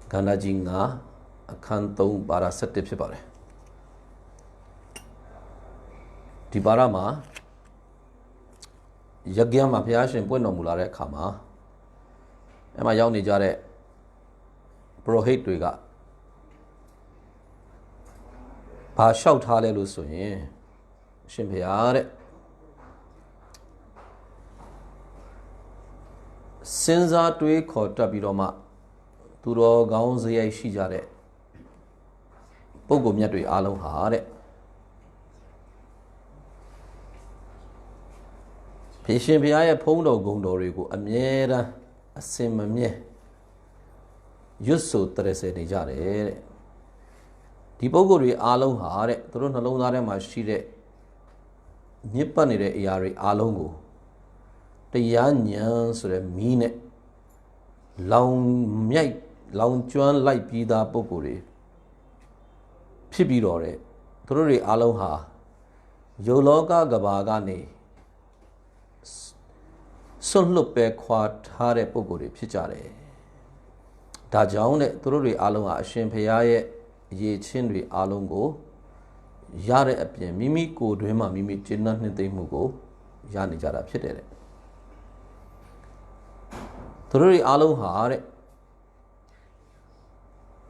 Ganajinga, a canton para setipare. Tibarama Yagyama Piashin Bueno Mulare Kama. Am I young Nijare Prohate we got? Pa shout hallelujah. Shimpiare Sinza to a quarter biroma. Turo gowns the Shijare Pogomia Alo Hare Patient Pia Pono Gondorigo, a mera, a simamie. Yusu Teresa Nijare Tipogori Alo Hare, Tron alone Mashire Nippanire Yari Alongo. The young young mean long might. Long Chuan like Pida Pokuri Pibirore Turi Aloha Yologa Gabagani Sun Lupe Quat Hare Pokuri Pichare Dajaune Turi Aloha Shimpeaye Ye Chinri Alongo Yare Apia Mimi Ko Drima Mimi China Nite Mugo Yani Jara Pitere Turi Aloha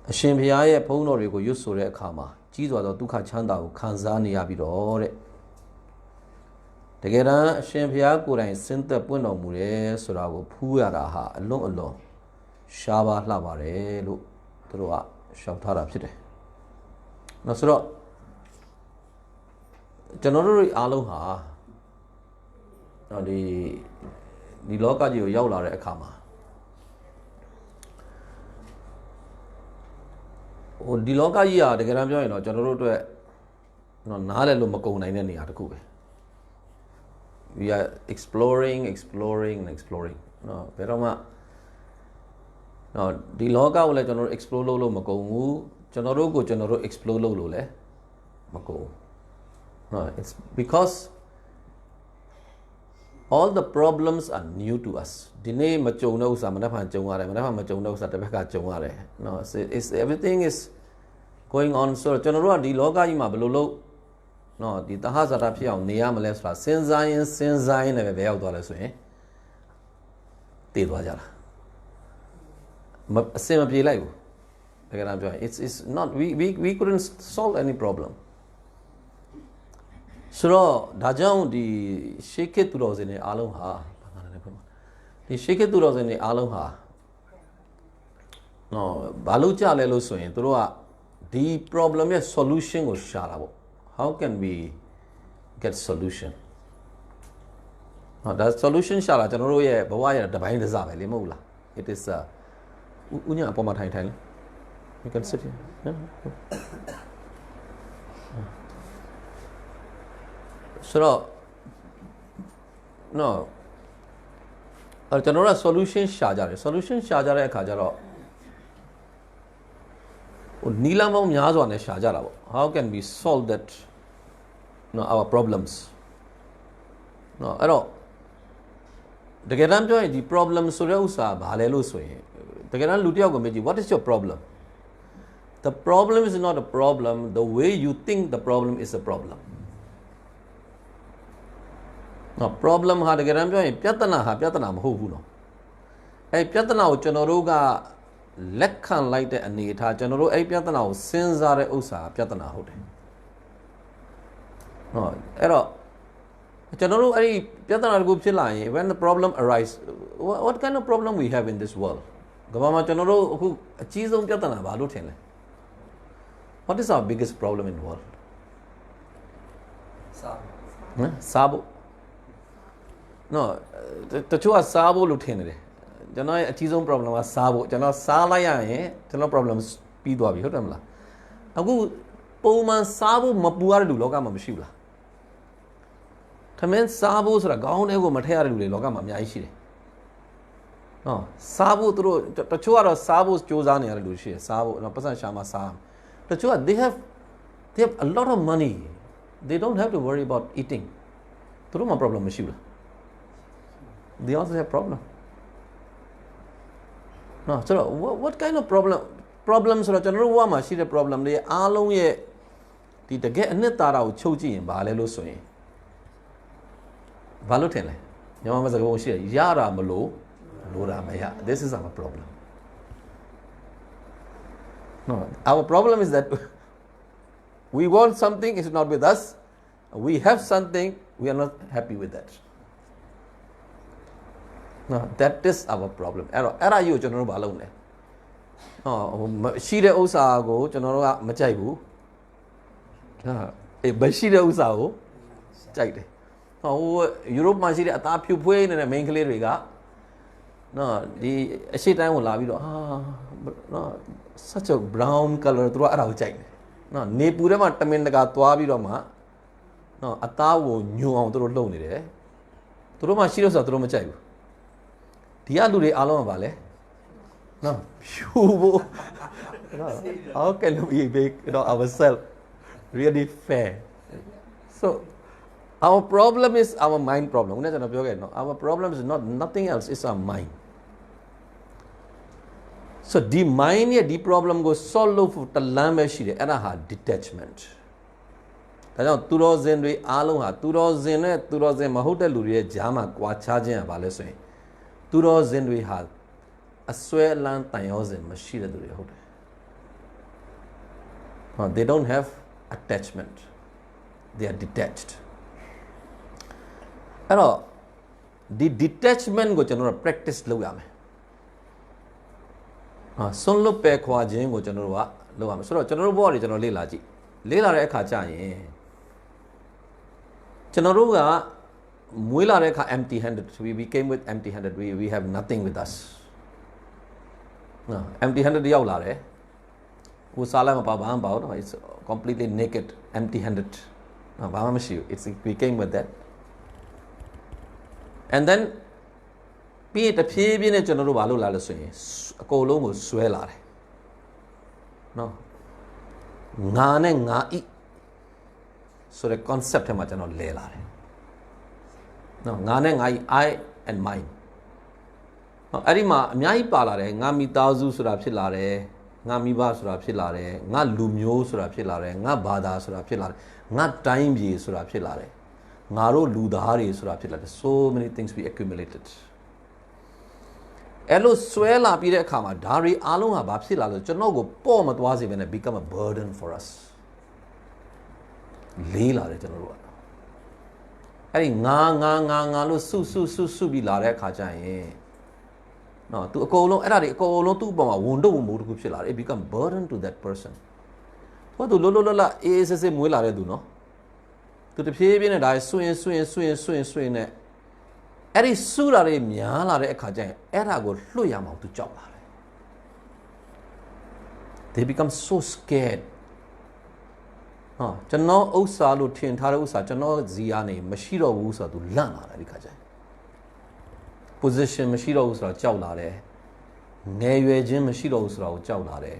A Shimpiaye Ponorigo Yusure Kama, Chizo Duka Chanda, Kanzani Abidore. Together, Shimpia Kuran Center Puno Mure, Surago Puaraha, alone, Shaba Lavare, look, Trua, Shavtara Pite. Nasro Generally Aloha, the local Yola Kama. The local year, the Garamio, General to Nala Lumacona in any article. We are exploring. No, Peroma. No, the local will general explore Lolo Macomu, General explore Lolo Maco. No, it's because all the problems are new to us. Dine Machono Samanapan Jomare, Machono Satabaka Jomare. No, it's everything is going on. So, General, the Loga Imabolo, no, the Tahazarapia, Niamalesra, Senzain, and Veldolesway. Tidwajala. Same of life. It's not, we couldn't solve any problem. So, Dajang the Shiketuros in the Aloha. The Shiketuros in the Aloha. No, Balucha Lelusoin, Trua. The problem is solution was shallow. How can we get solution? No, that solution shallow. Generally, but the behind the Zavelimula. It is Unya Poma Thai. You can sit here. Yeah. So, no. A general solution Shajare. Solution Shajare Kajaro. Nilamam Yazwan Shajara. How can we solve that? No, our problems. No, at all. The Geramjoy, the problem Surausa, Haleluswe. The Geran Lutiago Meji, what is your problem? The problem is not a problem. The way you think the problem is a problem. No problem had a Geramjoy, Piatana Mahuno. A Piatana Chanoruga Lekkan like the Anita General A Piatana, Senzare Usa, Piatana Hote. No, error. General A Piatana Gupchilai, when the problem arises, what kind of problem we have in this world? Gavama General who achieves on Piatana Balutene. What is our biggest problem in the world? Sabo. No, the Chua Sabo Lieutenant. Jana achieves on problem was Sabo. Jana Salaya, Jana problems Pido Abihotamla. Agu Poman Sabo Mapuar do Logama Mishila. Tamen Sabos are gone ego material Logama Yaishi. No, Sabo through the Chua Sabos Josani are Lucia, Sabo, no person Shama Sam. The Chua, they have a lot of money. They don't have to worry about eating. Through my problem Mishila. They also have problem. No, so what kind of problem? problem ဆိုတော့ကျွန်တော်တို့ဘဝမှာရှိတဲ့ problem တွေအားလုံးရဲ့ဒီတကယ်အနှစ်သာရကိုချုပ်ကြည့်ရင်ဘာလဲလို့ဆိုရင်ဘာလို့ထင်လဲမြန်မာမှာစကားပုံရှိတယ်ရတာမလို့လိုတာမရ this is our problem no our problem is that we want something it's not with us we have something we are not happy with that no that is our problem အဲ့ဒါကြီးကိုကျွန်တော်တို့ဘာလုပ်လဲရှိတဲ့ဥစ္စာကိုကျွန်တော်တို့ကမကြိုက်ဘူးမရှိတဲ့ဥစ္စာကိုကြိုက်တယ်ယူရိုပမှာရှိတဲ့အသားဖြူဖွေးနေတဲ့ main ကလေးတွေကဒီအရှိတိုင်းကိုလာပြီးတော့such a brown color သူတို့အဲ့ဒါကိုကြိုက်တယ်နေပူထဲမှာတမင်တကာသွားပြီးတော့မှအသားကိုညွန်အောင်သူတို့လှုပ်နေတယ်သူတို့မှရှိလို့ဆိုတော့သူတို့မကြိုက်ဘူးဒီကလူတွေအားလုံးကပါလဲဖြူဖို့ how can we make ourselves really fair so our problem is our mind problem ဦးနဲ့ကျွန်တော်ပြောခဲ့နော် our problem is not nothing else it's our mind so ဒီ mind ရဲ့ဒီ problem ကို solve လုပ်ဖို့တလမ်းပဲရှိတယ်အဲ့ဒါဟာ detachment ဒါကြောင့်သူတော်စင်တွေအားလုံးဟာသူတော်စင်နဲ့သူတော်စင်မဟုတ်တဲ့လူတွေရဲ့ကြားမှာကွာခြားခြင်းကဘာလဲဆိုရင်သူတော်စင်တွေဟာအစွဲလန်းတန်ရောစင်မရှိတဲ့သူတွေဟုတ်တယ် they don't have attachment they are detached အဲ့တော့ဒီ detachment ကိုကျွန်တော်တို့ practice လုပ်ရမယ်ဆွန့်လွတ်ပယ်ခွာခြင်းကိုကျွန်တော်တို့ကလုပ်ရမယ်ဆိုတော့ကျွန်တော်တို့ဘောတွေကျွန်တော်လေ့လာကြည့်လေ့လာတဲ့အခါကျရင်ကျွန်တော်တို့ကမွေးလာတဲ့အခါ empty handed we became with empty handed we have nothing with us empty handed ရောက်လာတယ်ကိုစားလိုက်မပါဘာမှမပါဘူး it's completely naked empty handed ဘာမှမရှိဘူး it's we came with that and then ပြီးတဖြည်းဖြည်းနဲ့ကျွန်တော်တို့ဘာလုပ်လာလဲဆိုရင်အကုန်လုံးကိုဆွဲလာတယ်နော်ငါနဲ့ငါဤဆိုတဲ့ concept ထဲမှာကျွန်တော်လဲလာတယ်နော်ငါနဲ့ငါဤ I and mine နော်အဲ့ဒီမှာအများကြီးပါလာတယ်ငါမိသားစုဆိုတာဖြစ်လာတယ်ငါမိဘဆိုတာဖြစ်လာတယ်ငါလူမျိုးဆိုတာဖြစ်လာတယ်ငါဘာသာဆိုတာဖြစ်လာတယ်ငါတိုင်းပြည်ဆိုတာဖြစ်လာတယ်ငါတို့လူသားတွေဆိုတာဖြစ်လာတယ် so many things we accumulated အဲ့လိုဆွဲလာပြီးတဲ့အခါမှာဒါတွေအားလုံးဟာဘာဖြစ်လာလို့ကျွန်တော်ကိုပေါ့မသွားစေဘဲနဲ့ become a burden for us လေးလာတယ်ကျွန်တော်တို့ကအဲ့ဒီငါလို့စုပြီးလာတဲ့အခါကျရင်နော်သူအကုန်လုံးအဲ့ဒါတွေအကုန်လုံးသူ့အပေါ်မှာဝန်တော့ဝန်မိုးတစ်ခုဖြစ်လာတယ် it become burden to that person ဘာသူလောအေးစစ်မွေးလာတဲ့သူနော်သူတဖြည်းဖြည်းနဲ့ဒါဆွရင်နဲ့အဲ့ဒီစူတာတွေများလာတဲ့အခါကျရင်အဲ့ဒါကိုလွှတ်ရမှာသူကြောက်လာတယ် they become so scared ကျွန်တော်ဥစ္စာလို့ထင်ထားတဲ့ဥစ္စာကျွန်တော်ဇီယာနေမရှိတော့ဘူးဆိုတော့သူလန့်လာတယ်ဒီခါကျရင် position မရှိတော့ဘူးဆိုတော့ကြောက်လာတယ်ငယ်ရွယ်ခြင်းမရှိတော့ဘူးဆိုတော့ကြောက်လာတယ်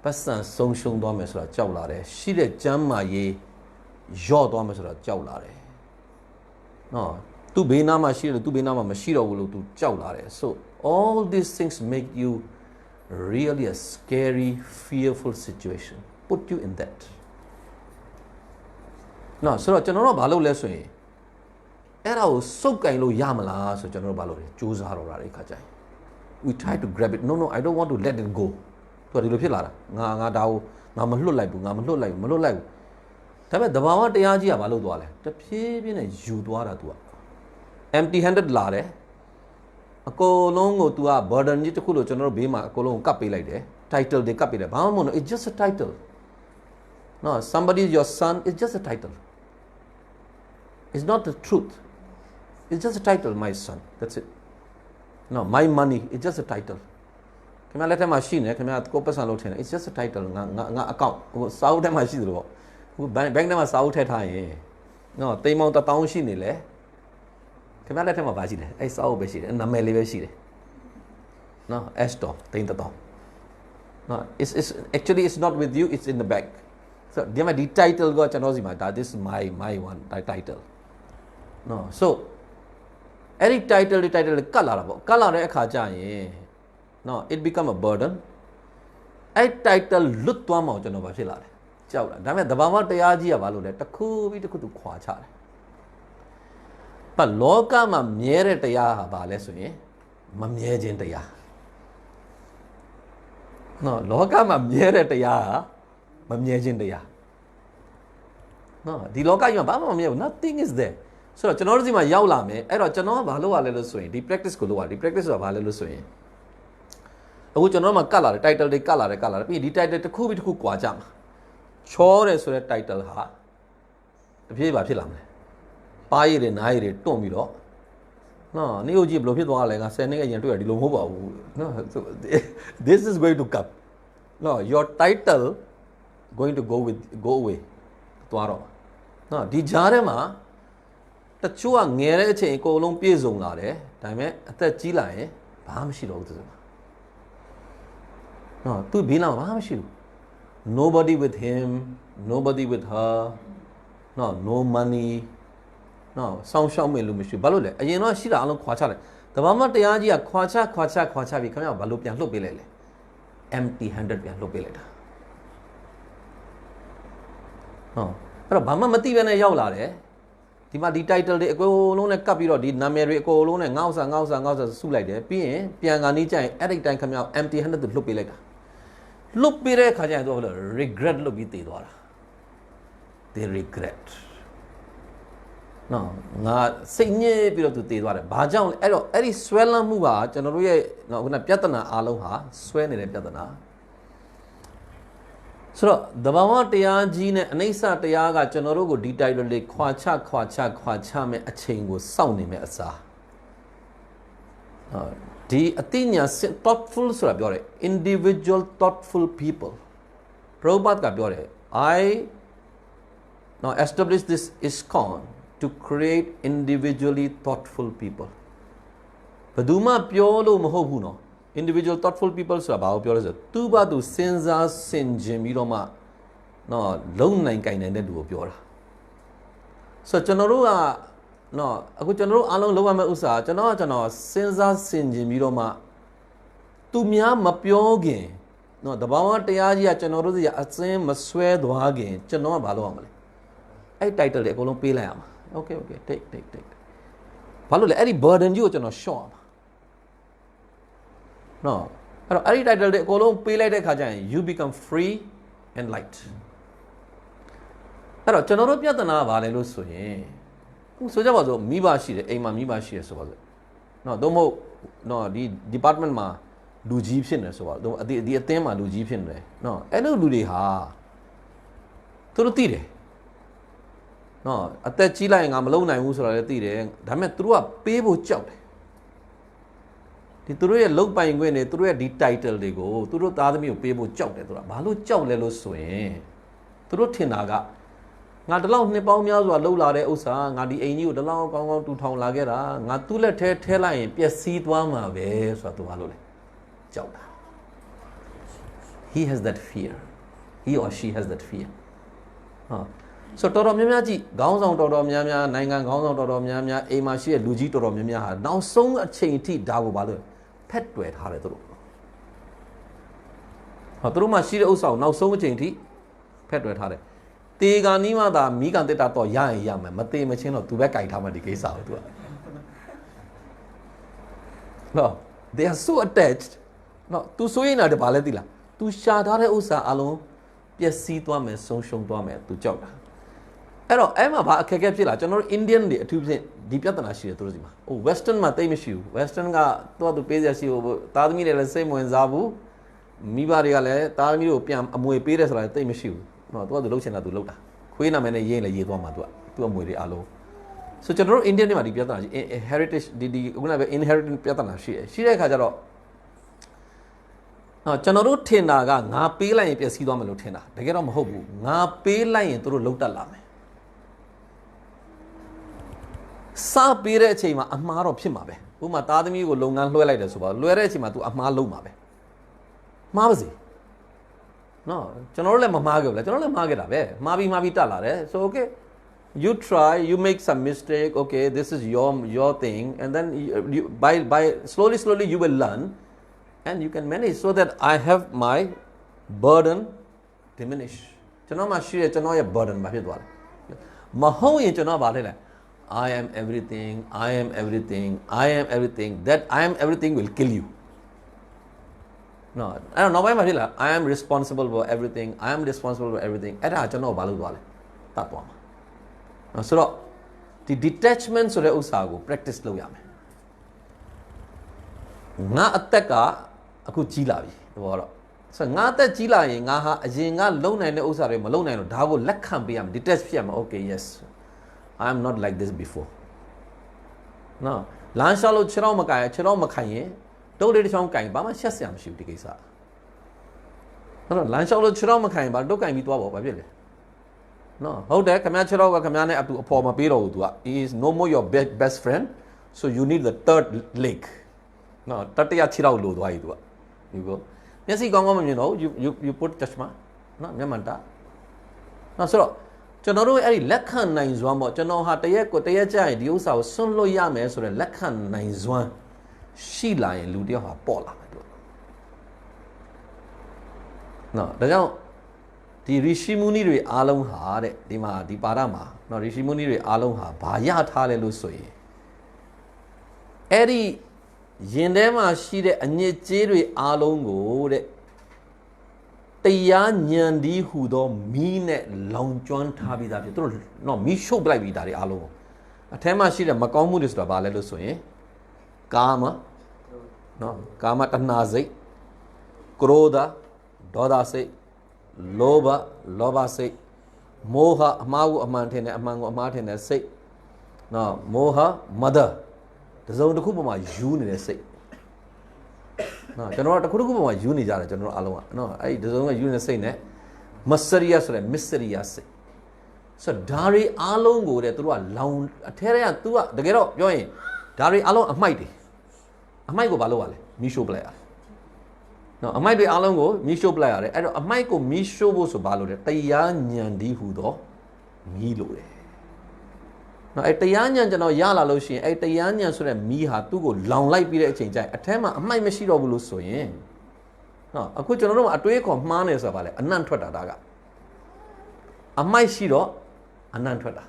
ပတ်စံဆုံးရှုံးသွားမယ်ဆိုတော့ကြောက်လာတယ်ရှိတဲ့ကျမ်းမာရေးယော့သွားမယ်ဆိုတော့ကြောက်လာတယ်သူဘေးနားမှာရှိတယ်သူဘေးနားမှာမရှိတော့ဘူးလို့သူကြောက်လာတယ် so all these things make you really a scary fearful situation put you in that ဆိုတော့ကျွန်တော်တို့ဘာလုပ်လဲဆိုရင်အဲ့ဒါကိုစုပ်ကင်လို့ရမလားဆိုကျွန်တော်တို့ဘာလုပ်လဲစူးစမ်းတော့တာဒီခါကျရင် we try to grab it no I don't want to let it go သူကဒီလိုဖြစ်လာတာငါဒါကိုငါမလွတ်လိုက်ဘူးဒါပေမဲ့တဘာဝတရားကြီးကဘာလုပ်သွားလဲတဖြည်းဖြည်းနဲ့ယူသွားတာ तू က empty handed လာတယ်အကုန်လုံးကို तू က burden ကြီးတစ်ခုလို့ကျွန်တော်တို့ဘေးမှာအကုန်လုံးကပ်ပေးလိုက်တယ် title တွေကပ်ပေးတယ်ဘာမှမဟုတ် it's just a title no somebody is your son it's just a title it's not the truth it's just a title my son that's it no my money it's just a title ခင်ဗျားလက်ထက်မှာရှိနေခင်ဗျားကိုပတ်စံလုပ်ထင်တယ် it's just a title ငါ account ဟိုစာအုပ်ထဲမှာရှိတယ်ပေါ့ဟို bank ထဲမှာစာအုပ်ထည့်ထားရင်နော်တိမ်မောင်1000ရှိနေလေခင်ဗျားလက်ထက်မှာဘာရှိလဲအဲ့စာအုပ်ပဲရှိတယ်နာမည်လေးပဲရှိတယ်နော် S တော့တိမ်1000နော် it's actually it's not with you it's in the bank so ဒီမှာဒီ title ကကျွန်တော်စီမှာဒါ this is my one title နော် so အဲ့ဒီ title ကတ်လာတာပေါ့ကတ်လာတဲ့အခါကျရင်နော် it become a burden အဲ့ title လွတ်သွားမှကျွန်တော်ဘာဖြစ်လာလဲကြောက်တာဒါပေမဲ့တဘာဝတရားကြီးကဘာလို့လဲတစ်ခုပြီးတစ်ခုသူခွာချတယ်ပတ်လောကမှာမြဲတဲ့တရားဟာဘာလဲဆိုရင်မမြဲခြင်းတရားနော်လောကမှာမြဲတဲ့တရားဟာမမြဲခြင်းတရားနော်ဒီလောကကြီးမှာဘာမှမမြဲဘူး nothing is there ဆိုတော့ကျွန်တော်တို့ဒီမှာရောက်လာမယ်အဲ့တော့ကျွန်တော်ကဘာလုပ်ရလဲလို့ဆိုရင်ဒီ practice ကိုလုပ်ရဒီ practice ဆိုတာဘာလဲလို့ဆိုရင်အခုကျွန်တော်တို့မှာကတ်လာတယ် title တွေကတ်လာတယ်ပြီးဒီ title တစ်ခုပြီးတစ်ခုကွာကြမှာချောတယ်ဆိုတဲ့ title ဟာတဖြည်းဖြည်းဖြစ်လာမယ်ပါးရည်တွေနားရည်တွေတွန့်ပြီးတော့နော်နေဦးကြီးဘယ်လိုဖြစ်သွားလဲငါ10နှစ်အရင်တွေ့ရဒီလိုမဟုတ်ပါဘူးနော် this is going to come no your title going to go away သွားတော့နော်ဒီကြားထဲမှာတချို့ကငယ်တဲ့အချိန်အကုန်လုံးပြည့်စုံလာတယ်ဒါပေမဲ့အသက်ကြီးလာရင်ဘာမှမရှိတော့ဘူးသူကနော်သူဘေးနားဘာမှမရှိဘူး nobody with him nobody with her no money နော်စောင်းရှောက်မဲ့လို့မရှိဘူးဘာလို့လဲအရင်တော့ရှိတာအလုံးခွာချတယ်တဘာမှတရားကြီးကခွာချပြီးခင်ဗျာဘာလို့ပြန်လှုပ်ပေးလိုက်လဲ empty handed ပြန်လှုပ်ပေးလိုက်တာဟုတ်အဲ့တော့ဘာမှမသိဘဲနဲ့ရောက်လာတယ်ဒီမှာဒီ title တွေအကုန်လုံးနဲ့ကပ်ပြီးတော့ဒီနာမည်တွေအကုန်လုံးနဲ့ငေါ့ဆာစုလိုက်တယ်ပြီးရင်ပြန်ကနေကြရင်အဲ့ဒီတိုင်းခင်ဗျာ empty handed သူလှုပ်ပေးလိုက်တာလှုပ်ပေးတဲ့ခါကျရင်သူက regret လုပ်ပြီးတည်သွားတာ they regret နော်ငါစိတ်ညစ်ပြီးတော့သူတည်သွားတယ်ဘာကြောင့်လဲအဲ့တော့အဲ့ဒီဆွဲလန်းမှုကကျွန်တော်တို့ရဲ့နော်ခုနပြဿနာအားလုံးဟာဆွဲနေတဲ့ပြဿနာဆိုတော့တဘာဝတရားကြီးနဲ့အနိစ္စတရားကကျွန်တော်တို့ကိုဒီ title လေးခွာချမဲ့အချိန်ကိုစောင့်နေမဲ့အစားဒီအသိဉာဏ် thoughtful ဆိုတာပြောတယ် individual thoughtful people ပရောဘတ်ကပြောတယ် I now establish this ISKCON to create individually thoughtful people ဘယ်သူမှပြောလို့မဟုတ်ဘူးနော် individual thoughtful people ဆိုတာဘာကိုပြောလဲဆိုတော့သူ့ဘာသူစဉ်းစားဆင်ခြင်ပြီးတော့မှနော်လုံနိုင်ကြိုင်နိုင်တဲ့လူကိုပြောတာဆိုတော့ကျွန်တော်တို့ကနော်အခုကျွန်တော်တို့အားလုံးလုပ်ရမယ့်ဥစ္စာကျွန်တော်စဉ်းစားဆင်ခြင်ပြီးတော့မှသူများမပြောခင်နော်တဘာဝတရားကြီးကကျွန်တော်တို့စီကအစင်းမဆွဲသွားခင်ကျွန်တော်ကဘာလုပ်ရမလဲအဲ့ title တွေအကုန်လုံးပေးလိုက်ရမှာ okay take ဘာလို့လဲအဲ့ဒီ burden ကြီးကိုကျွန်တော်ရှော့ရမှာနော်အဲ့တော့အဲ့ဒီ title တွေအကုန်လုံးပေးလိုက်တဲ့ခါကျရင် you become free and light အဲ့တော့ကျွန်တော်တို့ပြဿနာကဘာလဲလို့ဆိုရင်ဆိုကြပါစို့မိဘရှိတယ်အိမ်မှာမိဘရှိတယ်ဆိုပါစို့နော်သို့မဟုတ်နော်ဒီ department မှာလူကြီးဖြစ်နေဆိုပါတော့ဒီအသင်းမှာလူကြီးဖြစ်နေတယ်နော်အဲ့လိုလူတွေဟာသူတို့သိတယ်နော်အသက်ကြီးလိုက်ရင်ငါမလုံနိုင်ဘူးဆိုတာလည်းသိတယ်ဒါပေမဲ့သူတို့ကပေးဖို့ကြောက်တယ်ဒီသူတို့ရဲ့လုတ်ပိုင်ခွင့်တွေသူတို့ရဲ့ဒီ title တွေကိုသူတို့သားသမီးကိုပေးဖို့ကြောက်တယ်သူကဘာလို့ကြောက်လဲလို့ဆိုရင်သူတို့ထင်တာကငါဒီလောက်နှစ်ပေါင်းများစွာလှုပ်လာတဲ့ဥစ္စာငါဒီအိမ်ကြီးကိုဒီလောက်ကောင်းကောင်းတူထောင်လာခဲ့တာငါသူ့လက်ထဲလိုက်ရင်ပျက်စီးသွားမှာပဲဆိုတာသူဘာလို့လဲကြောက်တာ he has that fear he or she has that fear ဆိုတော့တော်များများကြည့်ခေါင်းဆောင်တော်များများနိုင်ငံခေါင်းဆောင်တော်များများအိမ်မှာရှိတဲ့လူကြီးတော်များများဟာနောက်ဆုံးအချိန်အထိဒါကိုဘာလို့ဖက်တွယ်ထားတယ်သူတို့သူတို့မှရှိတဲ့ဥစ္စာကိုနောက်ဆုံးအချိန်အထိဖက်တွယ်ထားတယ်တေဂာနီးမှသာမိကန်တက်တာတော့ရရင်ရမယ်မတေမချင်းတော့သူပဲကြိုက်ထားမှဒီကိစ္စကိုသူကနော် they are so attached နော်သူဆိုရင်လည်းဘာလဲသိလားသူရှာထားတဲ့ဥစ္စာအလုံးပျက်စီးသွားမယ်ဆုံးရှုံးသွားမယ်သူကြောက်တာအဲ့တော့အဲ့မှာဘာအခက်အခဲဖြစ်လာကျွန်တော်တို့ Indian တွေအထူးဖြင့်ဒီပြဿနာရှိတယ်သူတို့စီမှာဟို Western မှာတိတ်မရှိဘူး Western ကတော့သူပေးစရာရှိဘူးသားသမီးတွေလည်းစိတ်ဝင်စားဘူးမိဘတွေကလည်းသားသမီးတွေကိုပြန်အမွေပေးတယ်ဆိုတာတိတ်မရှိဘူးနော်သူကသူလှုပ်ချင်တာသူလှုပ်တာခွေးနာမည်နဲ့ရေးရင်လည်းရေးသွားမှာသူကအမွေတွေအားလုံးဆိုကျွန်တော်တို့ Indian တွေမှာဒီပြဿနာရှိ heritage ဒီခုနကပဲ inheritance ပြဿနာရှိတဲ့အခါကျတော့ကျွန်တော်တို့ထင်တာကငါပေးလိုက်ရင်ပျက်စီးသွားမယ်လို့ထင်တာတကယ်တော့မဟုတ်ဘူးငါပေးလိုက်ရင်သူတို့လှုပ်တတ်လာမယ်စပေးတဲ့အချိန်မှာအမှားတော့ဖြစ်မှာပဲဥပမာသားသမီးကိုလုပ်ငန်းလွှဲလိုက်တယ်ဆိုပါလွှဲတဲ့အချိန်မှာ तू အမှားလုပ်မှာပဲမှားပါစေနော်ကျွန်တော်တို့လည်းမမှားခဲ့ဘူးလေကျွန်တော်လည်းမှားခဲ့တာပဲမှားပြီးတက်လာတယ် so okay you try you make some mistake okay this is your thing and then you, by slowly you will learn and you can manage so that I have my burden diminish ကျွန်တော်မှရှိတဲ့ကျွန်တော်ရဲ့ burden ဘာဖြစ်သွားလဲမဟုတ်ရင်ကျွန်တော်ဗာလဲလဲ I am everything I am everything I am everything that I am everything will kill you no အဲ့တော့နောက်ပိုင်းမှာဖြစ်လာ I am responsible for everything I am responsible for everything အဲ့ဒါကျွန်တော်ဘာလုပ်သွားလဲတတ်သွားမှာနော်ဆိုတော့ဒီ detachment ဆိုတဲ့ဥစ္စာကို practice လုပ်ရမယ်ငါအသက်ကအခုကြီးလာပြီဟောတော့ဆိုငါအသက်ကြီးလာရင်ငါဟာအရင်ကလုံနိုင်တဲ့ဥစ္စာတွေမလုံနိုင်တော့ဒါကိုလက်ခံပေးရမယ် detach ဖြစ်ရမယ် okay yes I am not like this before နော်လမ်းလျှောက်လို့ခြေထောက်မကင်ခြေထောက်မခိုင်ရင်တုတ်လေးတစ်ချောင်းကင်ဘာမှရှက်စရာမရှိဘူးဒီကိစ္စဟုတ်တော့လမ်းလျှောက်လို့ခြေထောက်မခိုင်ဘာတုတ်ကင်ပြီးသွားပါဘာဖြစ်လဲနော်ဟုတ်တယ်ခင်ဗျားခြေထောက်ကခင်ဗျားနဲ့အတူအဖော်မပေးတော့ဘူး तू က is no more your best friend so you need the third leg နော်တတိယခြေထောက်လိုသွားပြီ तू ကဒီကိုမျက်စိကောင်းကောင်းမမြင်တော့ you put chashma နော်မျက်မှန်တာနော်ဆိုတော့ကျွန်တော်တို့အဲ့ဒီလက်ခံနိုင်စွမ်းပေါ့ကျွန်တော်ဟာတရက်ကြာရင်ဒီဥစ္စာကိုဆွန့်လွတ်ရမယ်ဆိုတဲ့လက်ခံနိုင်စွမ်းရှိလာရင်လူတယောက်ဟာပေါ်လာမယ်တို့နော်ဒါကြောင့်ဒီရီရှိမူနီတွေအားလုံးဟာတဲ့ဒီမှာဒီပါရမှာနော်ရီရှိမူနီတွေအားလုံးဟာဘာရထားလဲလို့ဆိုရင်အဲ့ဒီရင်ထဲမှာရှိတဲ့အညစ်အကြေးတွေအားလုံးကိုတဲ့တရားဉာဏ်ဒီဟူသောမီးနဲ့လောင်ကျွမ်းထားပြီးသားဖြစ်သူတို့နော်မီးရှုပ်ပလိုက်ပြီးဒါတွေအားလုံးကိုအထဲမှာရှိတဲ့မကောင်းမှုတွေဆိုတာဘာလဲလို့ဆိုရင်ကာမနော်ကာမတဏှာစိတ်ကရောဓဒေါသစိတ်လောဘစိတ်မောဟအမှားကိုအမှန်ထင်တယ်အမှန်ကိုအမှားထင်တယ်စိတ်နော်မောဟမဒတစုံတစ်ခုပေါ်မှာယူနေတဲ့စိတ်နော်ကျွန်တော်တို့တစ်ခုပေါ်မှာယူနေကြတယ်ကျွန်တော်တို့အားလုံးကနော်အဲ့ဒီတစုံကယူနေတဲ့စိတ်နဲ့မစရိယဆိုတဲ့မစ္စရိယစိတ်ဆိုတော့ဒါတွေအားလုံးကိုတဲ့သူတို့ကလောင်အထဲထဲကသူကတကယ်တော့ပြောရင်ဒါတွေအားလုံးအမိုက်တွေအမိုက်ကိုဘာလုပ်ရလဲမီးရှို့ပလိုက်ရတယ်နော်အမိုက်တွေအားလုံးကိုမီးရှို့ပလိုက်ရတယ်အဲ့တော့အမိုက်ကိုမီးရှို့ဖို့ဆိုဘာလို့လဲတရားဉာဏ်ဒီဟူသောမီးလို့တယ်နော်အဲ့တရားဉာဏ်ကျွန်တော်ရလာလို့ရှိရင်အဲ့တရားဉာဏ်ဆိုတဲ့မီးဟာသူ့ကိုလောင်လိုက်ပြီးတဲ့အချိန်ကျရင်အထဲမှာအမိုက်မရှိတော့ဘူးလို့ဆိုရင်နော်အခုကျွန်တော်တို့အတွေးခေါ်မှားနေဆိုတာဗာလဲအနံ့ထွက်တာဒါကအမိုက်ရှိတော့အနံ့ထွက်တာ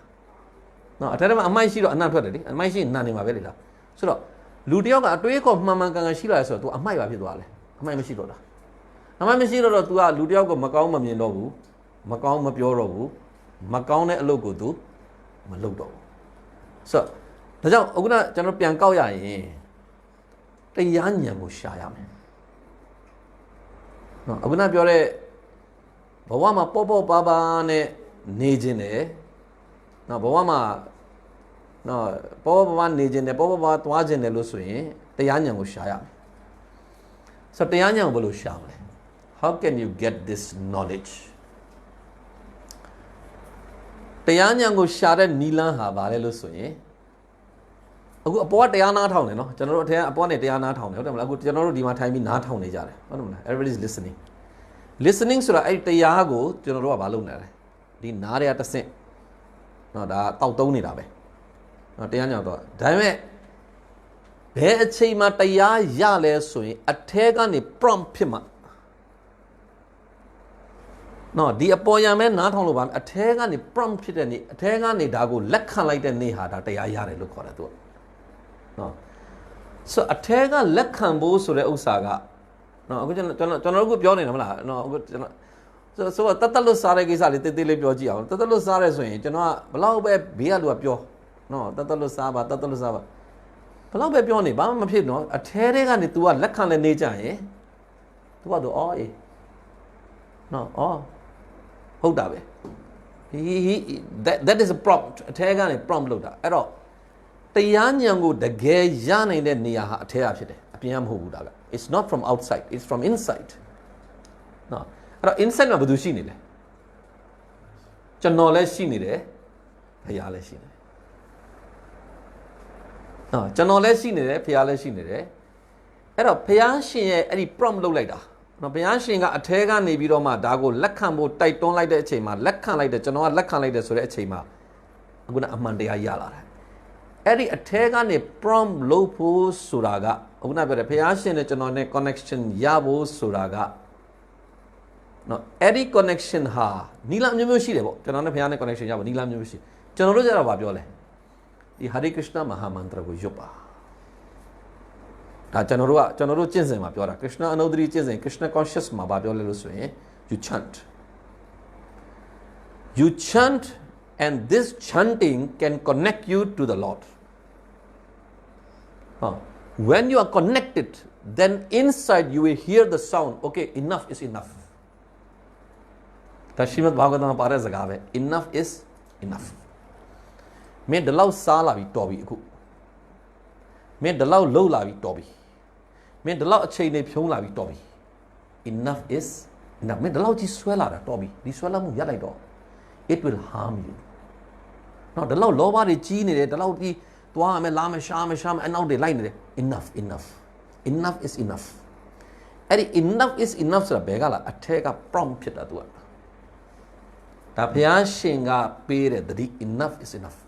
နော်အထဲမှာအမိုက်ရှိတော့အနံ့ထွက်တယ်လေအမိုက်ရှိရင်နံနေမှာပဲလေလားဆိုတော့လူတယောက်ကအတွေးခေါ်မှန်မှန်ကန်ကန်ရှိလာတယ်ဆိုတော့ तू အမိုက်ပါဖြစ်သွားတယ်အမိုက်မရှိတော့တာအမိုက်မရှိတော့ तू ကလူတယောက်ကမကောင်းမမြင်တော့ဘူးမကောင်းမပြောတော့ဘူးမကောင်းတဲ့အလုပ်ကို तू မလုပ်တော့ဘူးဆိုတော့ဒါကြောင့်အခုနကျွန်တော်ပြန်ကောက်ရရင်တရားဉာဏ်ကိုရှာရမယ်နော်အခုနပြောတဲ့ဘဝမှာပေါ့ပါပါနဲ့နေခြင်းတယ်နော်ဘဝမှာနော်ပေါ့ပါနေခြင်းတယ်ပေါ့ပါသွားခြင်းတယ်လို့ဆိုရင်တရားဉာဏ်ကိုရှာရမယ်ဆိုတော့တရားဉာဏ်ကိုဘယ်လိုရှာမလဲ how can you get this knowledge တရားဉာဏ်ကိုရှာတဲ့နီလန်းဟာဘာလဲလို့ဆိုရင်အခုအပေါ်ကတရားနားထောင်တယ်နော်ကျွန်တော်တို့အထက်အပေါ်နဲ့တရားနားထောင်တယ်ဟုတ်တယ်မလားအခုကျွန်တော်တို့ဒီမှာထိုင်ပြီးနားထောင်နေကြတယ်ဟုတ်တယ်မလား everybody is listening ဆိုတာအဲ့တရားကိုကျွန်တော်တို့ကဘာလုပ်နေလဲဒီနားတွေကတစ်ဆင့်နော်ဒါတောက်တုံးနေတာပဲနော်တရားညောင်တော့ဒါပေမဲ့ဘယ်အချိန်မှာတရားရလဲဆိုရင်အထဲကနေ prompt ဖြစ်မှာနော်ဒီအပေါ်ရံမဲ့နားထောင်လို့ပါအထဲကနေ prompt ဖြစ်တဲ့နေ့အထဲကနေဒါကိုလက်ခံလိုက်တဲ့နေ့ဟာဒါတရားရတယ်လို့ခေါ်တယ်သူကနော်ဆိုအထဲကလက်ခံဖို့ဆိုတဲ့ဥစ္စာကနော်အခုကျွန်တော်တို့ကပြောနေတာမလားနော်အခုကျွန်တော်ဆိုတတ်လို့စားတဲ့ကိစ္စလေးတေးသေးလေးပြောကြည့်အောင်တတ်လို့စားရဲဆိုရင်ကျွန်တော်ကဘလောက်ပဲဘေးကလူကပြောနော်တတ်လို့စားပါဘလောက်ပဲပြောနေဘာမှမဖြစ်နော်အထဲထဲကနေ तू ကလက်ခံလဲနေကြရင် तू ကတော့အော်အေးနော်အော်ဟုတ်တာပဲ that is a prompt အထဲကနေ prompt လုပ်တာအဲ့တော့တရားဉာဏ်ကိုတကယ်ရနိုင်တဲ့နေရာဟာအထဲကဖြစ်တယ်အပြင်ကမဟုတ်ဘူးဒါက it's not from outside it's from inside နော်အဲ့တော့ inside မှာဘာလို့ရှိနေလဲကျွန်တော်လည်းရှိနေတယ်ဖခင်လည်းရှိနေတယ်နော်ကျွန်တော်လည်းရှိနေတယ်ဖခင်လည်းရှိနေတယ်အဲ့တော့ဖခင်ရှင်ရဲ့အဲ့ဒီ prompt လုပ်လိုက်တာနော်ဘုရားရှင်ကအထဲကနေပြီးတော့မှဒါကိုလက်ခံဖို့တိုက်တွန်းလိုက်တဲ့အချိန်မှာလက်ခံလိုက်တယ်ကျွန်တော်ကလက်ခံလိုက်တယ်ဆိုတဲ့အချိန်မှာအခုနအမှန်တရားရလာတယ်အဲ့ဒီအထဲကနေ prompt လုပ်ဖို့ဆိုတာကအခုနပြောတယ်ဘုရားရှင်နဲ့ကျွန်တော်နဲ့ connection ရဖို့ဆိုတာက နော်အဲ့ဒီ connection ဟာနီလာမျိုးမျိုးရှိတယ်ပေါ့ကျွန်တော်နဲ့ဖခင်နဲ့ connection ရပါနီလာမျိုးမျိုးရှိကျွန်တော်တို့ကြတော့ဗာပြောလဲဒီ Hare Krishna မဟာမန္တရကိုရွတ်ပါဒါကျွန်တော်တို့ကျင့်စဉ်မှာပြောတာ Krishna အနုဒ္ဓရီကျင့်စဉ် Krishna conscious မှာဗာပြောလဲလို့ဆိုရင် you chant and this chanting can connect you to the Lord when you are connected then inside you will hear the sound okay enough is enough ဒါရှိမတ်ဘာဂဝတမှာပါတဲ့စကားပဲ enough is enough မင်းဒီလောက်စားလာပြီတော်ပြီအခုမင်းဒီလောက်လှုပ်လာပြီတော်ပြီမင်းဒီလောက်အချိန်နေဖြုံးလာပြီတော်ပြီ enough is enough မင်းဒီလောက်ကြီးဆွဲလာတာတော်ပြီဒီဆွဲလာမှုရပ်လိုက်တော့ it will harm you နော်ဒီလောက်လောဘတွေကြီးနေတယ်ဒီလောက်ကြီးသွားမယ်လာမယ်ရှာမယ်အနောက်တွေလိုက်နေတယ် enough is enough အဲ့ဒီ enough is enough ဆိုတာဘယ်ကလားအထက်က prompt ဖြစ်တာသူကဒါဘုရားရှင်ကပေးတဲ့တတိ enough is enough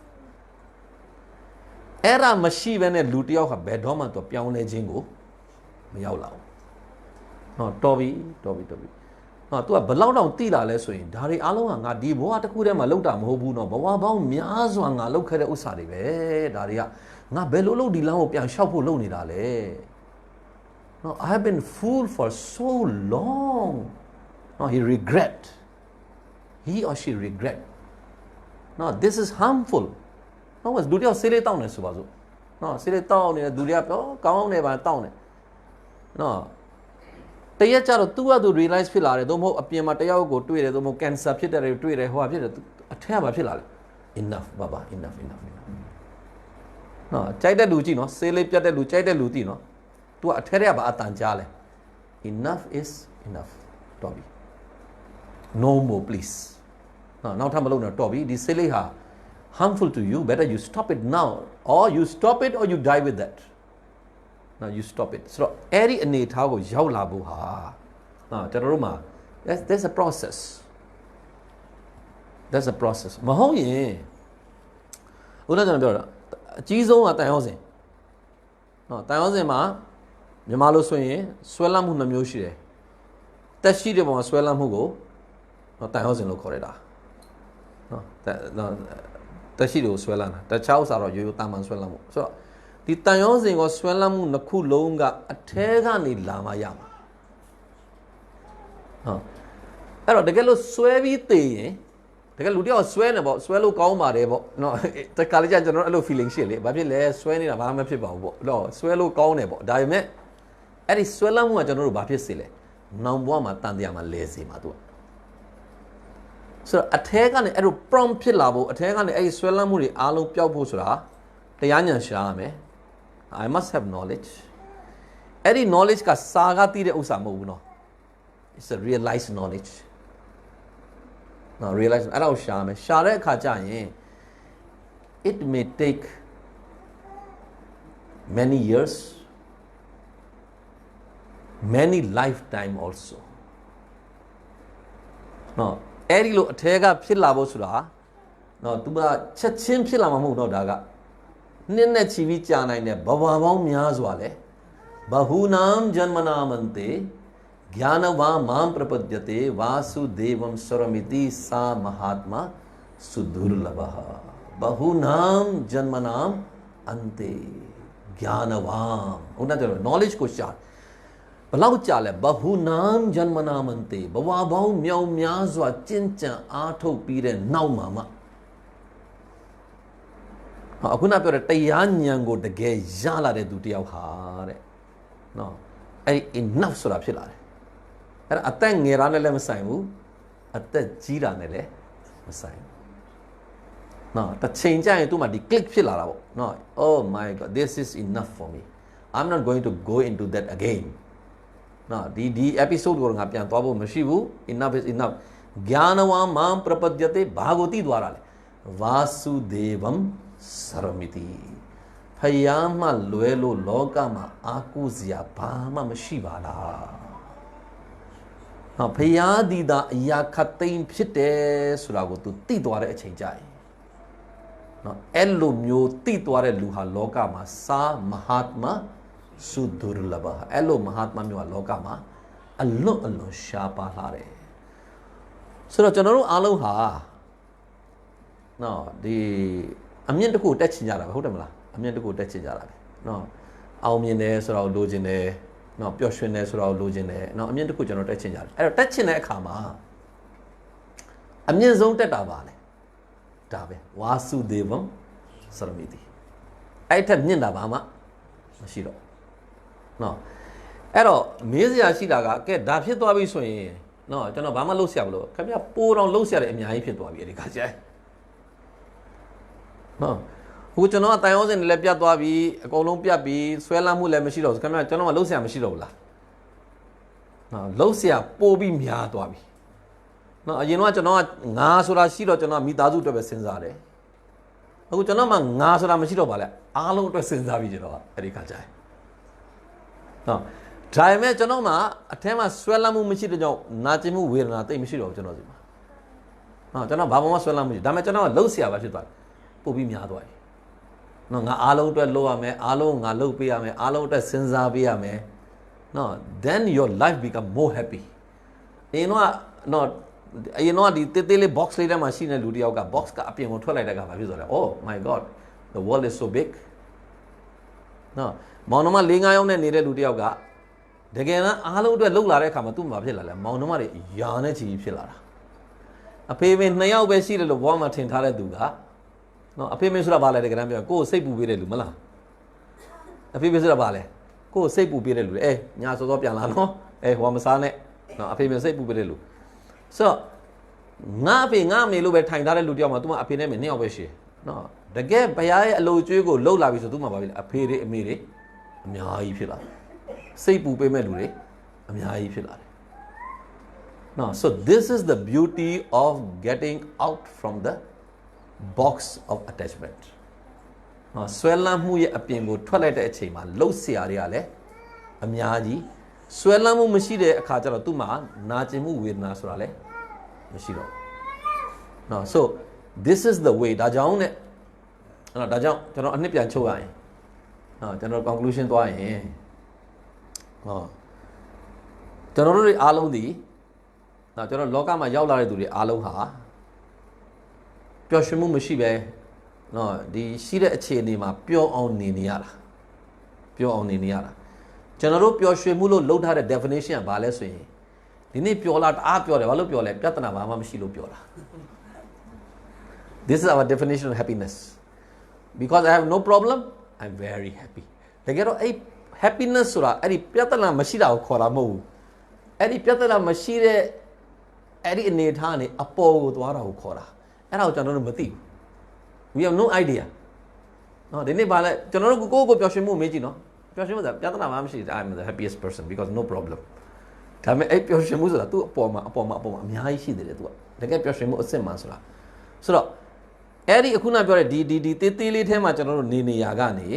အဲ့ဒါမရှိဘဲနဲ့လူတယောက်ဟာဘယ်တော့မှသူပြောင်းလဲခြင်းကိုမရောက်လာဘူးဟောတော်ပြီဟော तू ကဘလောက်တောင်တိလာလဲဆိုရင်ဒါတွေအားလုံးကငါဒီဘဝတစ်ခုတည်းမှာလောက်တာမဟုတ်ဘူးเนาะဘဝပေါင်းများစွာငါလောက်ခဲ့တဲ့ဥစ္စာတွေပဲဒါတွေကငါဘယ်လိုလုပ်ဒီလမ်းကိုပြန်လျှောက်ဖို့လုပ်နေတာလဲเนาะ I have been fooled for so long เนาะ he or she regret เนาะ this is harmful เนาะလူတယောက်ဆေးလေးတောင်းနေဆိုပါစို့เนาะဆေးလေးတောင်းနေတဲ့လူတွေကပြောကောင်းနေပါတောင်းနေเนาะတရက်ကြတော့ तू က तू realize ဖြစ်လာတယ်သို့မဟုတ်အပြင်မှာတယောက်ကိုတွေ့တယ်သို့မဟုတ် cancer ဖြစ်တယ်တွေ့တယ်ဟိုဟာဖြစ်တယ်အထက်ကဘာဖြစ်လာလဲ enough ဘာ enough နော်ကြိုက်တဲ့လူကြည့်နော်ဆေးလေးပြတ်တဲ့လူကြိုက်တဲ့လူကြည့်နော် तू အထက်ကဘာအတန်ကြားလဲ enough is enough တော်ပြီ no more please နော်နောက်ထပ်မလုပ်နဲ့တော်ပြီဒီဆေးလေးဟာ harmful to you better you stop it now or you stop it or you die with that now you stop it ဆိုတော့အဲ့ဒီအနေထားကိုရောက်လာဖို့ဟာနော်ကျွန်တော်တို့မှာ there's a process မဟုတ်ရင်ဦးလည်းကျွန်တော်ပြောတာအကြီးဆုံးကတန်ရောစင်နော်တန်ရောစင်မှာမြန်မာလိုဆိုရင်ဆွဲလမ်းမှုနှမျိုးရှိတယ်တက်ရှိတဲ့ပုံမှာဆွဲလမ်းမှုကိုနော်တန်ရောစင်လို့ခေါ်ရတာနော်တက်ရှိတွေကိုဆွဲလမ်းတာတခြားဥစ္စာတော့ရိုးရိုးတာမန်ဆွဲလမ်းမှုဆိုတော့ဒီတန်ရောစင်ကိုဆွဲလမ်းမှုနှစ်ခုလုံးကအထဲကနေလာမှရမှာအဲ့တော့တကယ်လို့ဆွဲပြီးတည်ရင်တကယ်လူတယောက်ဆွဲနေပေါ့ဆွဲလို့ကောင်းပါတယ်ပေါ့နော်တခါလေကျကျွန်တော်အဲ့လို feeling ရှိလေဘာဖြစ်လဲဆွဲနေတာဘာမှမဖြစ်ပါဘူးပေါ့တော့ဆွဲလို့ကောင်းတယ်ပေါ့ဒါပေမဲ့အဲ့ဒီဆွဲလမ်းမှုကကျွန်တော်တို့ဘာဖြစ်စေလဲနောင်ဘဝမှာတန်တရားမှာလဲစေမှာသူကဆိုတော့အထဲကနေအဲ့လို prompt ဖြစ်လာဖို့အထဲကနေအဲ့ဒီဆွဲလမ်းမှုတွေအားလုံးပျောက်ဖို့ဆိုတာတရားဉာဏ်ရှာရမယ်I must have knowledge အဲ့ဒီ knowledge ကစာကသိတဲ့ဥစ္စာမဟုတ်ဘူးနော် it's a realized knowledge နော် realize အဲ့ဒါကိုရှာမယ်ရှာတဲ့အခါကျရင် it may take many years many lifetime also နော်အဲ့ဒီလိုအထဲကဖြစ်လာဖို့ဆိုတာနော်သူကချက်ချင်းဖြစ်လာမှာမဟုတ်တော့ဒါကနှစ်နဲ့ချီပြီးကြာနိုင်တဲ့ဘဝပေါင်းများစွာလဲဘဟုနံဂျန်မနာမန္တေज्ञानवा मां प्रपद्यते वासुदेवं स्वरमिति सा महात्मा सुदुर्लभः बहुनाम जन्मनाम अन्ते ज्ञानवाम उन्हें चलो नॉलेज को चार भलाउ चाले बहुनाम जन्मनाम अन्ते बवाबाउ म्याउ म्याज़वा चिंचा आठो पीरे नौ मामा अकुना प्योरे तैयान्यांगो डगे जाला रे दुटियाव हारे नो ऐ इनफ सुरा फिलारेအဲ့အသက်ငယ်ရနဲ့လည်းမဆိုင်ဘူးအသက်ကြီးတာနဲ့လည်းမဆိုင်ဘူးနော်တစ်ချိန်ကျရင်သူ့မှာဒီ click ဖြစ်လာတာပေါ့နော် oh my god this is enough for me I'm not going to go into that again နော်ဒီ episode ကိုငါပြန်သွားဖို့မရှိဘူး enough is enough ज्ञानवा मां प्रपद्यते ဘာကိုသိသွားတာလဲ वासुदेवं सर्वमिति ဖယားမှလွဲလို့လောကမှာအာကုစရာဘာမှမရှိပါလားဖယားဒီတာအရာခတ်သိမ်းဖြစ်တယ်ဆိုတာကို तू သိသွားတဲ့အချိန်ကြရင်နော်အဲ့လိုမျိုးသိသွားတဲ့လူဟာလောကမှာစာမဟာတမสุดุรลภะအဲ့လိုမဟာတမမျိုးဟာလောကမှာအလွတ်ရှားပါလာတယ် ဆိုတော့ကျွန်တော်တို့အားလုံးဟာနော်ဒီအမြင့်တစ်ခုတက်ချင်ကြတာပဲဟုတ်တယ်မလားအမြင့်တစ်ခုတက်ချင်ကြတာပဲနော်အောင်မြင်တယ်ဆိုတော့လိုချင်တယ်နော်ပျော်ရွှင်တယ်ဆိုတော့လိုချင်တယ်နော်အမြင့်တစ်ခုကျွန်တော်တက်ချင်ကြတယ်အဲ့တော့တက်ချင်တဲ့အခါမှာအမြင့်ဆုံးတက်တာပါလေဒါပဲဝါစုဒေဝံစရမိတိအဲ့ထက်မြင့်တာဘာမှမရှိတော့နော်အဲ့တော့မေးစရာရှိတာကကဲဒါဖြစ်သွားပြီဆိုရင်နော်ကျွန်တော်ဘာမှလုပ်ဆရာမလို့ခင်ဗျပိုးတော့လုပ်ဆရာတယ်အများကြီးဖြစ်သွားပြီဒီခါကျရင်နော်ဟိုကျွန်တော်အတိုင်ရောစင်လည်းပြတ်သွားပြီအကုန်လုံးပြတ်ပြီဆွဲလမ်းမှုလည်းမရှိတော့ဘူးခင်ဗျကျွန်တော်ကလုပ်ဆရာမရှိတော့ဘူးလားနော်လုပ်ဆရာပိုးပြီးများသွားပြီနော်အရင်တော့ကျွန်တော်ကငါဆိုတာရှိတော့ကျွန်တော်မိသားစုအတွက်ပဲစဉ်းစားတယ်အခုကျွန်တော်မှငါဆိုတာမရှိတော့ပါလဲအားလုံးအတွက်စဉ်းစားပြီးကျွန်တော်ကအဲ့ဒီခါကျရင်နော်ဒါပေမဲ့ကျွန်တော်မှအထက်မှာဆွဲလမ်းမှုမရှိတဲ့ကြောင့်နာကျင်မှုဝေဒနာတိတ်မရှိတော့ဘူးကျွန်တော်စီမှာနော်ကျွန်တော်ဘာမှမဆွဲလမ်းမှုမရှိဒါပေမဲ့ကျွန်တော်ကလှုပ်ဆရာပဲဖြစ်သွားတယ်ပို့ပြီးများသွားတယ်နော်ငါအားလုံးအတွက်လှုပ်ရမယ်အားလုံးငါလှုပ်ပေးရမယ်အားလုံးအတွက်စဉ်းစားပေးရမယ်နော် then your life become more happy အရင်တော့ဒီတေးသေးလေး box လေးထဲမှာရှိနေတဲ့လူတယောက်က box ကအပြင်ကိုထွက်လိုက်တဲ့ကဘာဖြစ်သွားလဲ oh my god the world is so big နော်မောင်နှမ၄-၅ ယောက်နဲ့နေတဲ့လူတယောက်ကတကယ်တမ်းအားလုံးအတွက်လှုပ်လာတဲ့အခါမှာသူ့မှာဖြစ်လာလဲမောင်နှမတွေယာနဲ့ချီဖြစ်လာတာအဖေမေ2 ယောက်ပဲရှိတယ်လို့ဘဝမှာထင်ထားတဲ့သူကနော်အဖေမေဆိုတာဘာလဲတကယ်တမ်းပြောကိုယ်စိတ်ပူပေးတဲ့လူမလားအဖေမေဆိုတာဘာလဲကိုယ်စိတ်ပူပေးတဲ့လူလေညာစောစောပြန်လာနော်ဟိုမစားနဲ့နော်အဖေမေစိတ်ပူပေးတဲ့လူဆိုတော့ငါအဖေငါအမေလို့ပဲထိုင်ထားတဲ့လူတယောက်မှာသူကအဖေနဲ့မေ2 ယောက်ပဲရှိတယ်နော်တကယ်ဘုရားရဲ့အလိုကျွေးကိုလှုပ်လာပြီဆိုသူမှဘာဖြစ်လဲအဖေတွေအမေတွေအများကြီးဖြစ်လာတယ်စိတ်ပူပေးမဲ့လူတွေအများကြီးဖြစ်လာတယ်နော် so this is the beauty of getting out from the box of attachment နော်ဆွဲလန်းမှုရဲ့အပြင်ကိုထွက်လိုက်တဲ့အချိန်မှာလှုပ်ရှားတွေကလည်းအများကြီးဆွဲလန်းမှုမရှိတဲ့အခါကျတော့သူ့မှာနာကျင်မှုဝေဒနာဆိုတာလည်းမရှိတော့နော် so this is the way ဒါကြောင့်နဲ့နော်ဒါကြောင့်ကျွန်တော်အနှစ်ပြန်ချုပ်ရရင်နော်ကျွန်တော် conclusion သွားရင်ကျွန်တော်တို့တွေအားလုံးဒီနော်ကျွန်တော်လောကမှာရောက်လာတဲ့သူတွေအားလုံးဟာပျော်ရွှင်မှုမရှိပဲနော်ဒီရှိတဲ့အခြေအနေမှာပျော်အောင်နေရတာကျွန်တော်တို့ပျော်ရွှင်မှုလို့လုပ်ထားတဲ့ definition ကဘာလဲဆိုရင်ဒီနေ့ပျော်လာတအားပျော်တယ်ဘာလို့ပျော်လဲပြဿနာဘာမှမရှိလို့ပျော်တာ This is our definition of happiness because I have no problem I'm very happy တကယ်တော့အဲ့ happiness ဆိုတာအဲ့ဒီပြဿနာမရှိတာကိုခေါ်တာမဟုတ်ဘူးအဲ့ဒီပြဿနာမရှိတဲ့အဲ့ဒီအနေထားနဲ့အပေါ်ကိုသွားတာကိုခေါ်တာအဲ့ဒါကိုကျွန်တော်တို့မသိဘူး we have no idea နော်ဒီနေ့ဘာလဲကျွန်တော်တို့ကိုပျော်ရွှင်မှုမေးကြည့်နော်ပျော်ရွှင်မှုဆိုတာပြဿနာမှမရှိဘူး I'm the happiest person because no problem ဒါပေမဲ့အဲ့ပျော်ရွှင်မှုဆိုတာသူ့အပေါ်မှာအများကြီးရှိသေးတယ်သူကတကယ်ပျော်ရွှင်မှုအစစ်မှန်ဆိုတာဆိုတော့အဲ့ဒီအခုနပြောတဲ့ဒီသေးလေးထဲမှာကျွန်တော်တို့နေရကနေ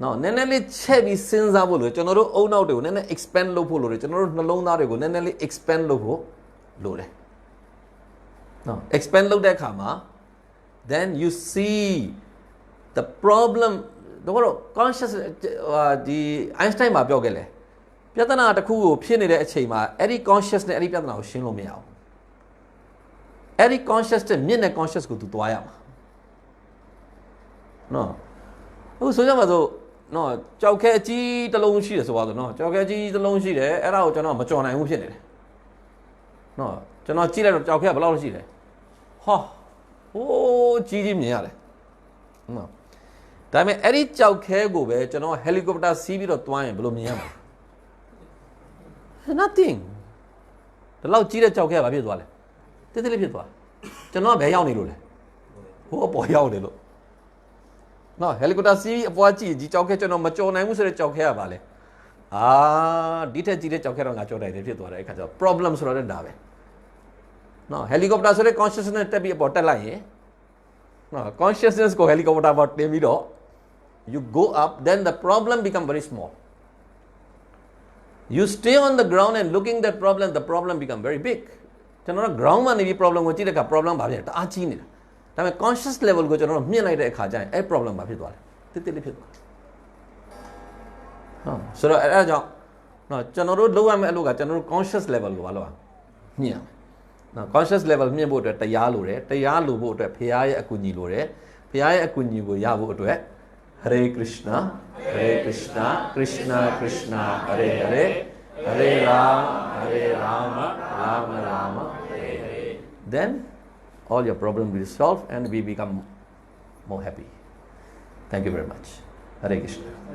နော်နည်းနည်းလေးချက်ပြီးစဉ်းစားဖို့လိုကျွန်တော်တို့အုံနောက်တွေကိုနည်းနည်း expand လုပ်ဖို့လိုတယ်ကျွန်တော်တို့နှလုံးသားတွေကိုနည်းနည်းလေး expand လုပ်ဖို့လိုတယ်နော် expand လုပ်တဲ့အခါမှာ then you see the problem တော့ conscious ဒီ Einstein မှာပြောခဲ့လေပြဿနာတစ်ခုကိုဖြစ်နေတဲ့အချိန်မှာအဲ့ဒီ conscious နဲ့အဲ့ဒီပြဿနာကိုရှင်းလို့မရဘူးအဲ့ဒီ conscious တဲ့မြင့်တဲ့ conscious ကိုသူသွားရမှာနော်ဟုတ်ဆိုကြပါစို့နော်ကြောက်ခဲအကြီးတစ်လုံးရှိတယ်ဆိုပါတော့နော်ကြောက်ခဲကြီးတစ်လုံးရှိတယ်အဲ့ဒါကိုကျွန်တော်မကြော်နိုင်ဘူးဖြစ်နေတယ်နော်ကျွန်တော်ကြည့်လိုက်တော့ကြောက်ခဲဘယ်လောက်ရှိလဲဟာဟိုးကြီးမြင်ရတယ်နော်ဒါပေမဲ့အဲ့ဒီကြောက်ခဲကိုပဲကျွန်တော်ဟယ်လီကော်ပတာစီးပြီးတော့တွားရင်ဘယ်လိုမြင်ရမလဲ nothing ဒီလောက်ကြီးတဲ့ကြောက်ခဲကဘာဖြစ်သွားလဲတိတိလေးဖြစ်သွားကျွန်တော်ကဘယ်ရောက်နေလို့လဲဟိုအပေါ်ရောက်နေလို့နော်ဟယ်လီကော်ပတာစီးအပေါ်ကြည့်ကြီးကြောက်ခဲကျွန်တော်မကြော်နိုင်ဘူးဆိုတဲ့ကြောက်ခဲကပါလေဒီထက်ကြီးတဲ့ကြောက်ခဲတော့ငါကြော်နိုင်တယ်ဖြစ်သွားတယ်အဲ့ခါကျတော့ problem ဆိုတော့ဒါပဲနော်ဟယ်လီကော်ပတာဆိုတဲ့ consciousness တက်ပြီးအပေါ်တက်လိုက်ရင်နော် consciousness ကိုဟယ်လီကော်ပတာပေါ်တင်ပြီးတော့ you go up then the problem become very small you stay on the ground and looking that problem become very big ကျွန်တော်က ground မှာနေပြီး problem ကိုကြည့်တဲ့အခါ problem ဘာဖြစ်လဲတအားကြီးနေတာဒါပေမဲ့ conscious level ကိုကျွန်တော်တို့မြင့်လိုက်တဲ့အခါကျရင်အဲ့ problem ဘာဖြစ်သွားလဲတိတိလေးဖြစ်သွားဟုတ်ဆိုတော့အဲ့ဒါကြောင့်နော်ကျွန်တော်တို့လုပ်ရမယ့်အလုပ်ကကျွန်တော်တို့ conscious level ကိုဘာလုပ်ရမြင့်ရမယ် နော် conscious level မြင့်ဖို့အတွက်တရားလိုတယ်တရားလိုဖို့အတွက်ဖရားရဲ့အကူအညီလိုတယ်ဖရားရဲ့အကူအညီကိုရဖို့အတွက် Hare Krishna Krishna Krishna Hare Hare Hare Rama Rama Rama Hare Hare then all your problems will be solved and we become more happy. Thank you very much. Hare Krishna.